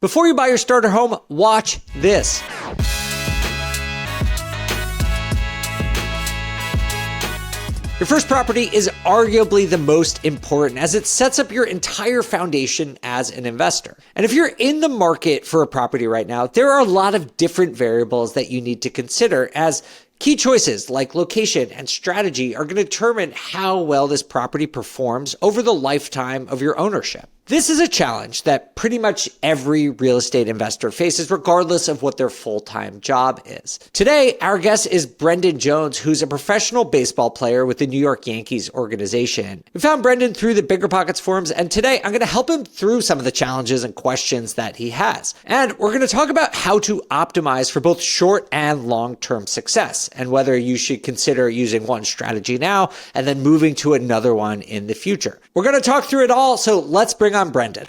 Before you buy your starter home, watch this. Your first property is arguably the most important as it sets up your entire foundation as an investor. And if you're in the market for a property right now, there are a lot of different variables that you need to consider, as key choices like location and strategy are going to determine how well this property performs over the lifetime of your ownership. This is a challenge that pretty much every real estate investor faces, regardless of what their full-time job is. Today, our guest is Brendan Jones, who's a professional baseball player with the New York Yankees organization. We found Brendan through the BiggerPockets forums, and today I'm going to help him through some of the challenges and questions that he has. And we're going to talk about how to optimize for both short and long-term success, and whether you should consider using one strategy now and then moving to another one in the future. We're going to talk through it all, so let's bring on Brendan.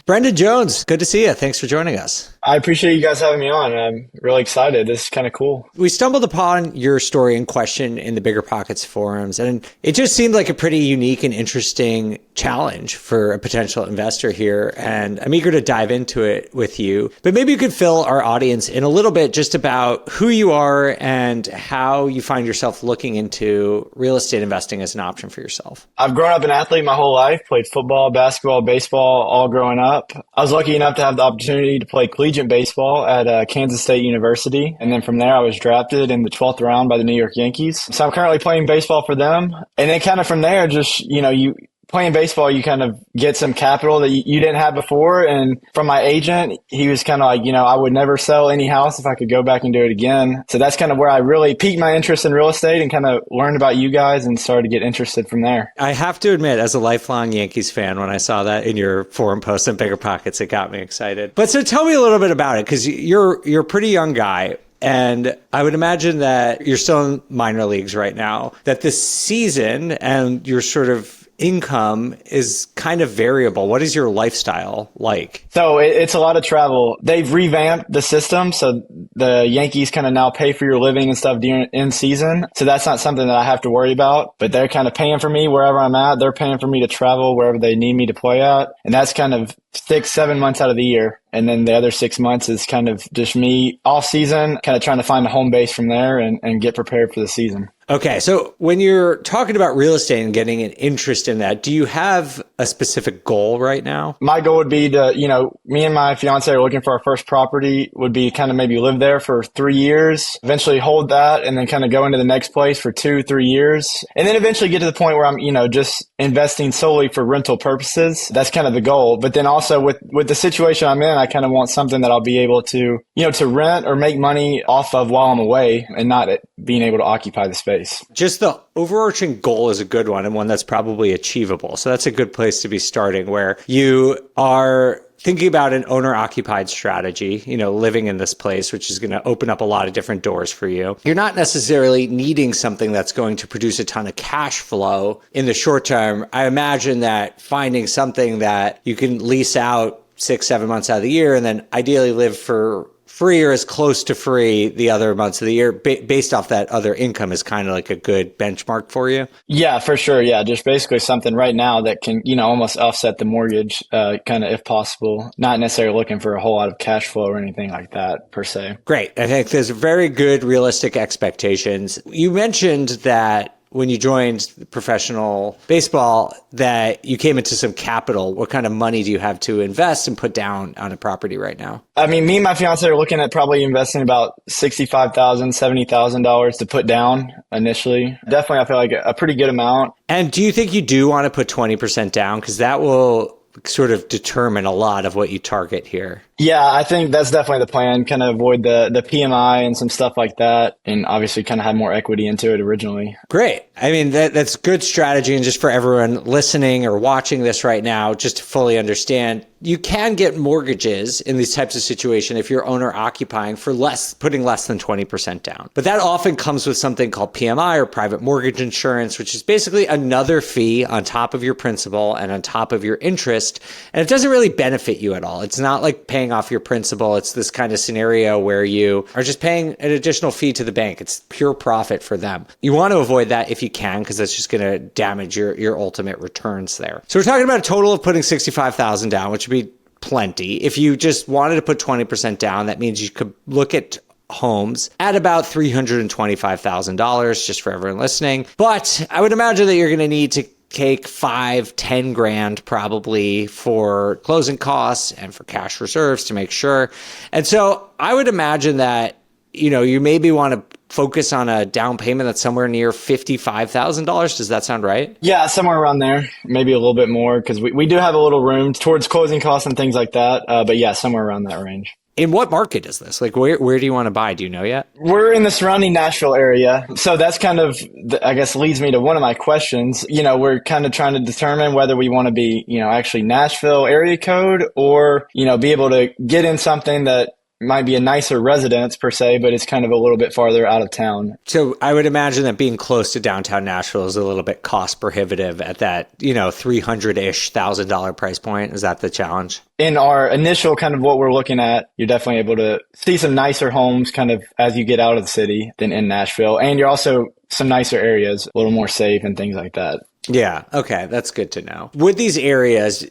Brendan Jones, good to see you. Thanks for joining us. I appreciate you guys having me on. I'm really excited. This is kind of cool. We stumbled upon your story in question in the BiggerPockets forums, and it just seemed like a pretty unique and interesting challenge for a potential investor here. And I'm eager to dive into it with you. But maybe you could fill our audience in a little bit just about who you are and how you find yourself looking into real estate investing as an option for yourself. I've grown up an athlete my whole life, played football, basketball, baseball, all growing up. I was lucky enough to have the opportunity to play collegiate baseball at Kansas State University. And then from there, I was drafted in the 12th round by the New York Yankees. So I'm currently playing baseball for them. And then kind of from there, just, you playing baseball, you kind of get some capital that you didn't have before. And from my agent, he was kind of like, I would never sell any house if I could go back and do it again. So that's kind of where I really piqued my interest in real estate and kind of learned about you guys and started to get interested from there. I have to admit, as a lifelong Yankees fan, when I saw that in your forum post on BiggerPockets, it got me excited. But so tell me a little bit about it, because you're a pretty young guy. And I would imagine that you're still in minor leagues right now, that this season and your sort of income is kind of variable. What is your lifestyle like? So it's a lot of travel. They've revamped the system. So the Yankees kind of now pay for your living and stuff during in season. So that's not something that I have to worry about, but they're kind of paying for me wherever I'm at. They're paying for me to travel wherever they need me to play at. And that's kind of 6-7 months out of the year. And then the other 6 months is kind of just me off season, kind of trying to find a home base from there and get prepared for the season. Okay. So when you're talking about real estate and getting an interest in that, do you have a specific goal right now? My goal would be to, me and my fiance are looking for our first property, would be kind of maybe live there for 3 years, eventually hold that, and then kind of go into the next place for 2-3 years. And then eventually get to the point where I'm, just investing solely for rental purposes. That's kind of the goal. But then also with the situation I'm in, I kind of want something that I'll be able to, to rent or make money off of while I'm away and not being able to occupy the space. Just the overarching goal is a good one and one that's probably achievable. So that's a good place to be starting, where you are thinking about an owner-occupied strategy, living in this place, which is going to open up a lot of different doors for you. You're not necessarily needing something that's going to produce a ton of cash flow in the short term. I imagine that finding something that you can lease out 6-7 months out of the year and then ideally live for free or as close to free the other months of the year based off that other income is kind of like a good benchmark for you. Yeah, for sure. Yeah. Just basically something right now that can, almost offset the mortgage, kind of if possible, not necessarily looking for a whole lot of cash flow or anything like that per se. Great. I think there's very good realistic expectations. You mentioned that when you joined professional baseball that you came into some capital. What kind of money do you have to invest and put down on a property right now? I mean, me and my fiance are looking at probably investing about $65,000, $70,000 to put down initially. Definitely, I feel like a pretty good amount. And do you think you do want to put 20% down? Because that will sort of determine a lot of what you target here. Yeah, I think that's definitely the plan, kind of avoid the PMI and some stuff like that, and obviously kind of have more equity into it originally. Great. I mean, that's good strategy. And just for everyone listening or watching this right now, just to fully understand, you can get mortgages in these types of situations if you're owner occupying for putting less than 20% down. But that often comes with something called PMI or private mortgage insurance, which is basically another fee on top of your principal and on top of your interest. And it doesn't really benefit you at all. It's not like paying off your principal. It's this kind of scenario where you are just paying an additional fee to the bank. It's pure profit for them. You want to avoid that if you can, because that's just going to damage your ultimate returns there. So we're talking about a total of putting $65,000 down, which would be plenty. If you just wanted to put 20% down, that means you could look at homes at about $325,000, just for everyone listening. But I would imagine that you're going to need to take 5-10 grand probably for closing costs and for cash reserves to make sure. And so I would imagine that, you maybe want to focus on a down payment that's somewhere near $55,000. Does that sound right? Yeah, somewhere around there, maybe a little bit more, because we do have a little room towards closing costs and things like that. But yeah, somewhere around that range. In what market is this? Like, where do you want to buy? Do you know yet? We're in the surrounding Nashville area. So that's kind of, I guess, leads me to one of my questions. We're kind of trying to determine whether we want to be, actually Nashville area code or, be able to get in something that might be a nicer residence per se, but it's kind of a little bit farther out of town. So I would imagine that being close to downtown Nashville is a little bit cost prohibitive at that, $300-ish thousand price point. Is that the challenge? In our initial kind of what we're looking at, you're definitely able to see some nicer homes kind of as you get out of the city than in Nashville. And you're also some nicer areas, a little more safe and things like that. Yeah. Okay. That's good to know. Would these areas,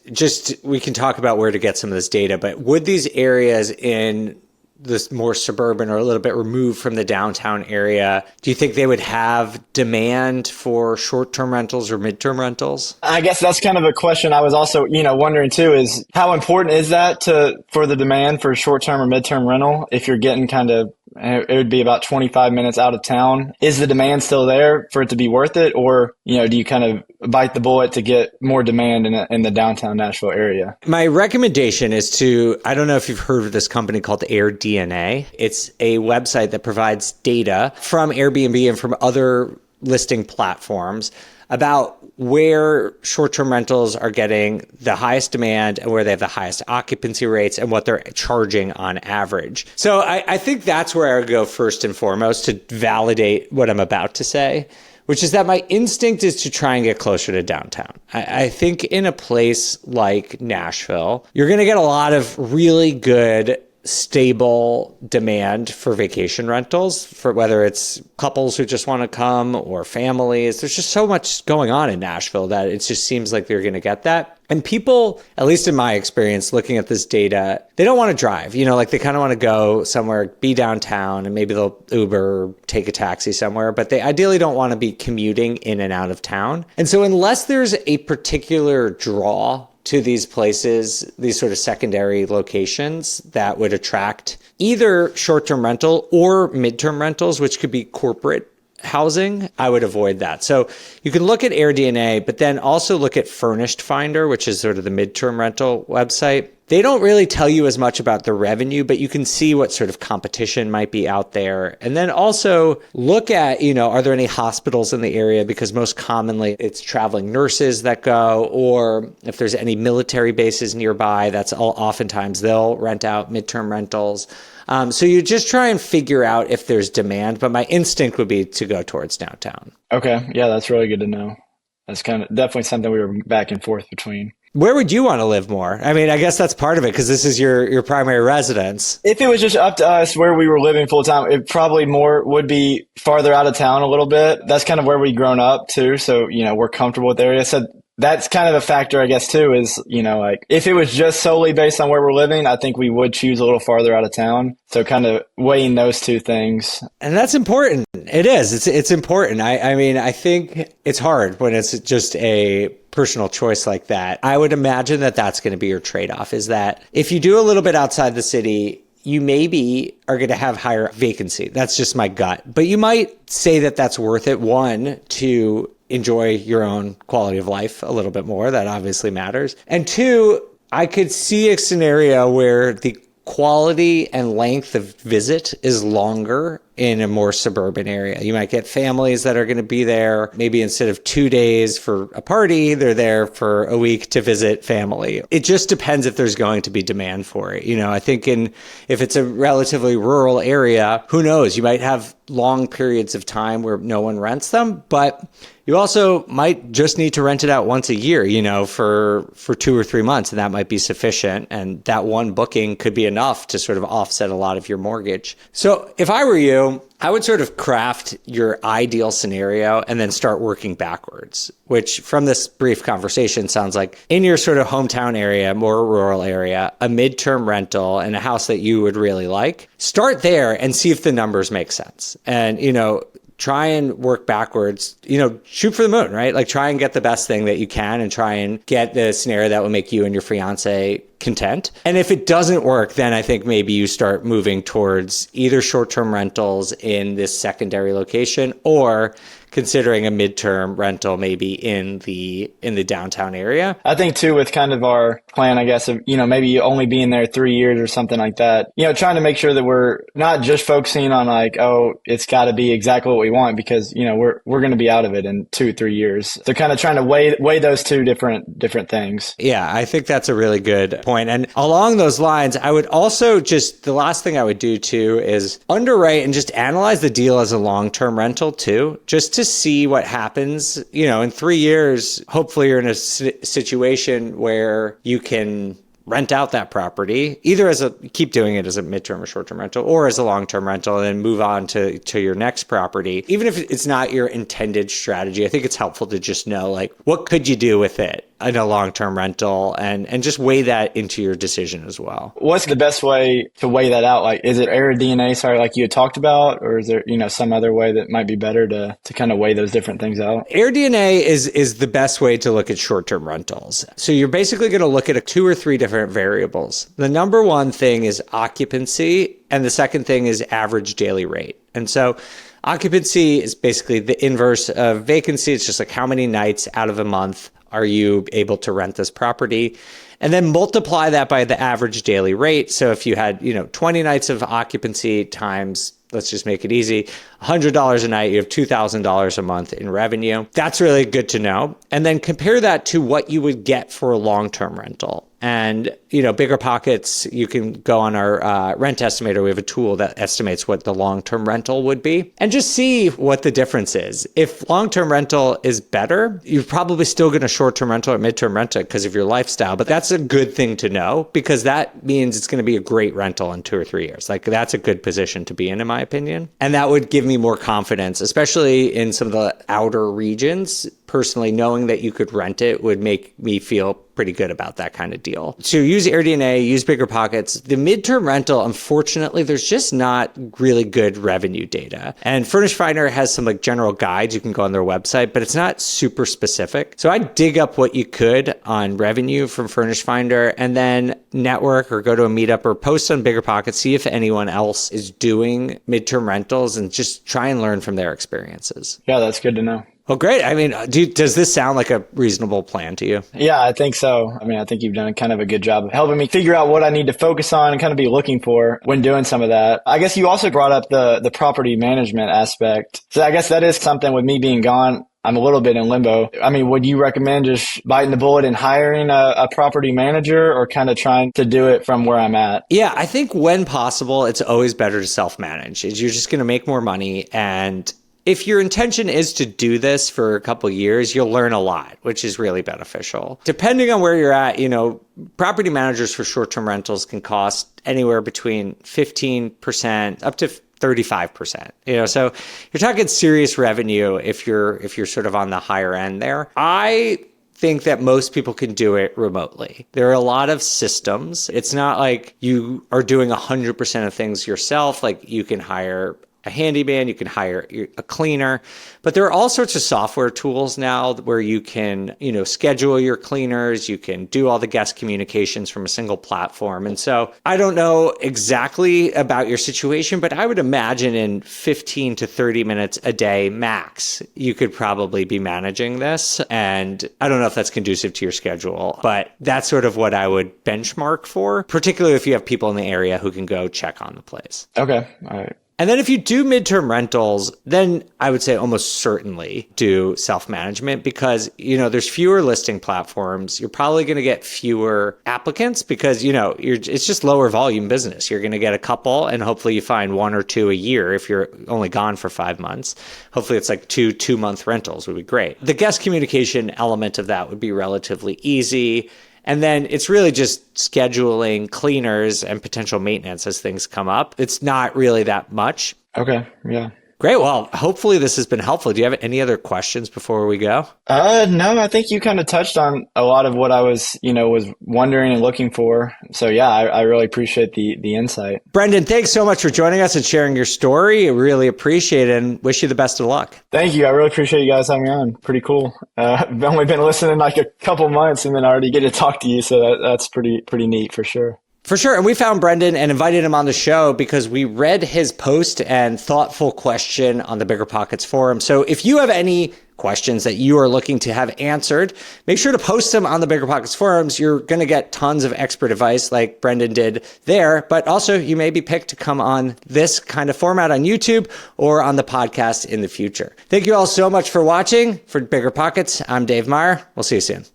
we can talk about where to get some of this data, but would these areas in this more suburban or a little bit removed from the downtown area, do you think they would have demand for short-term rentals or midterm rentals? I guess that's kind of a question I was also, wondering too, is how important is that for the demand for short-term or midterm rental? If you're getting it would be about 25 minutes out of town. Is the demand still there for it to be worth it? Or, do you kind of bite the bullet to get more demand in the downtown Nashville area? My recommendation is I don't know if you've heard of this company called AirDNA. It's a website that provides data from Airbnb and from other listing platforms about where short-term rentals are getting the highest demand and where they have the highest occupancy rates and what they're charging on average. So I think that's where I would go first and foremost to validate what I'm about to say, which is that my instinct is to try and get closer to downtown. I think in a place like Nashville, you're going to get a lot of really good stable demand for vacation rentals, for whether it's couples who just want to come or families. There's just so much going on in Nashville that it just seems like they're going to get that. And people, at least in my experience, looking at this data, they don't want to drive, like they kind of want to go somewhere, be downtown, and maybe they'll Uber or take a taxi somewhere, but they ideally don't want to be commuting in and out of town. And so unless there's a particular draw to these places, these sort of secondary locations that would attract either short-term rental or midterm rentals, which could be corporate housing, I would avoid that. So you can look at AirDNA, but then also look at Furnished Finder, which is sort of the midterm rental website. They don't really tell you as much about the revenue, but you can see what sort of competition might be out there. And then also look at, are there any hospitals in the area? Because most commonly it's traveling nurses that go, or if there's any military bases nearby, oftentimes they'll rent out midterm rentals. So you just try and figure out if there's demand, but my instinct would be to go towards downtown. Okay. Yeah, that's really good to know. That's kind of definitely something we were back and forth between. Where would you want to live more? I mean, I guess that's part of it because this is your primary residence. If it was just up to us where we were living full time, it probably more would be farther out of town a little bit. That's kind of where we've grown up too. So, we're comfortable with the area. So that's kind of a factor, I guess, too, is, like if it was just solely based on where we're living, I think we would choose a little farther out of town. So kind of weighing those two things. And that's important. It is. It's important. I mean, I think it's hard when it's just a personal choice like that. I would imagine that that's going to be your trade-off, is that if you do a little bit outside the city, you maybe are going to have higher vacancy. That's just my gut. But you might say that that's worth it, one, to enjoy your own quality of life a little bit more. That obviously matters. And two, I could see a scenario where the quality and length of visit is longer in a more suburban area. You might get families that are going to be there. Maybe instead of 2 days for a party, they're there for a week to visit family. It just depends if there's going to be demand for it. I think if it's a relatively rural area, who knows? You might have long periods of time where no one rents them, but You also might just need to rent it out once a year, for 2 or 3 months, and that might be sufficient. And that one booking could be enough to sort of offset a lot of your mortgage. So if I were you, I would sort of craft your ideal scenario and then start working backwards, which from this brief conversation sounds like in your sort of hometown area, more rural area, a midterm rental and a house that you would really like. Start there and see if the numbers make sense. And, try and work backwards, shoot for the moon, right? Like try and get the best thing that you can and try and get the scenario that will make you and your fiance content. And if it doesn't work, then I think maybe you start moving towards either short-term rentals in this secondary location or considering a midterm rental maybe in the downtown area. I think too, with kind of our plan, I guess, of, maybe only being there 3 years or something like that, trying to make sure that we're not just focusing on like, oh, it's got to be exactly what we want because, we're going to be out of it in 2-3 years. So kind of trying to weigh those two different things. Yeah, I think that's a really good point. And along those lines, I would also the last thing I would do too is underwrite and just analyze the deal as a long-term rental too, just to see what happens. In 3 years, hopefully you're in a situation where you can rent out that property, either keep doing it as a midterm or short-term rental or as a long-term rental and then move on to your next property. Even if it's not your intended strategy, I think it's helpful to just know like, what could you do with it in a long-term rental and just weigh that into your decision as well. What's the best way to weigh that out? Like, is it AirDNA, like you had talked about, or is there, some other way that might be better to kind of weigh those different things out? AirDNA is the best way to look at short-term rentals. So you're basically going to look at 2 or 3 different variables. The number one thing is occupancy, and the second thing is average daily rate. And so occupancy is basically the inverse of vacancy. It's just like how many nights out of a month are you able to rent this property? And then multiply that by the average daily rate. So if you had, 20 nights of occupancy times, let's just make it easy, $100 a night, you have $2,000 a month in revenue. That's really good to know. And then compare that to what you would get for a long-term rental. And, BiggerPockets, you can go on our rent estimator. We have a tool that estimates what the long-term rental would be and just see what the difference is. If long-term rental is better, you're probably still going to short-term rental or midterm rental because of your lifestyle. But that's a good thing to know because that means it's going to be a great rental in 2 or 3 years. Like that's a good position to be in my opinion. And that would give me more confidence, especially in some of the outer regions. Personally, knowing that you could rent it would make me feel pretty good about that kind of deal. So use AirDNA, use BiggerPockets. The midterm rental, unfortunately, there's just not really good revenue data. And Furnish Finder has some like general guides. You can go on their website, but it's not super specific. So I'd dig up what you could on revenue from Furnish Finder and then network or go to a meetup or post on BiggerPockets, see if anyone else is doing midterm rentals and just try and learn from their experiences. Yeah, that's good to know. Well, great. I mean, does this sound like a reasonable plan to you? Yeah, I think so. I mean, I think you've done kind of a good job of helping me figure out what I need to focus on and kind of be looking for when doing some of that. I guess you also brought up the property management aspect. So I guess that is something with me being gone. I'm a little bit in limbo. I mean, would you recommend just biting the bullet and hiring a property manager or kind of trying to do it from where I'm at? Yeah, I think when possible, it's always better to self-manage. You're just going to make more money. And if your intention is to do this for a couple of years, you'll learn a lot, which is really beneficial. Depending on where you're at, property managers for short-term rentals can cost anywhere between 15% up to 35%. So you're talking serious revenue if you're sort of on the higher end there. I think that most people can do it remotely. There are a lot of systems. It's not like you are doing 100% of things yourself. Like you can hire a handyman, you can hire a cleaner, but there are all sorts of software tools now where you can, schedule your cleaners, you can do all the guest communications from a single platform. And so I don't know exactly about your situation, but I would imagine in 15 to 30 minutes a day max, you could probably be managing this. And I don't know if that's conducive to your schedule, but that's sort of what I would benchmark for, particularly if you have people in the area who can go check on the place. Okay. All right. And then if you do midterm rentals, then I would say almost certainly do self-management because, there's fewer listing platforms. You're probably going to get fewer applicants because, it's just lower volume business. You're going to get a couple and hopefully you find one or two a year if you're only gone for 5 months. Hopefully it's like two-month rentals would be great. The guest communication element of that would be relatively easy. And then it's really just scheduling cleaners and potential maintenance as things come up. It's not really that much. Okay. Yeah. Great. Well, hopefully this has been helpful. Do you have any other questions before we go? No, I think you kind of touched on a lot of what I was wondering and looking for. So yeah, I really appreciate the insight. Brendan, thanks so much for joining us and sharing your story. I really appreciate it and wish you the best of luck. Thank you. I really appreciate you guys having me on. Pretty cool. I've only been listening like a couple months and then I already get to talk to you. So that's pretty neat for sure. For sure. And we found Brendan and invited him on the show because we read his post and thoughtful question on the BiggerPockets forum. So if you have any questions that you are looking to have answered, make sure to post them on the BiggerPockets forums. You're going to get tons of expert advice like Brendan did there, but also you may be picked to come on this kind of format on YouTube or on the podcast in the future. Thank you all so much for watching. For BiggerPockets, I'm Dave Meyer. We'll see you soon.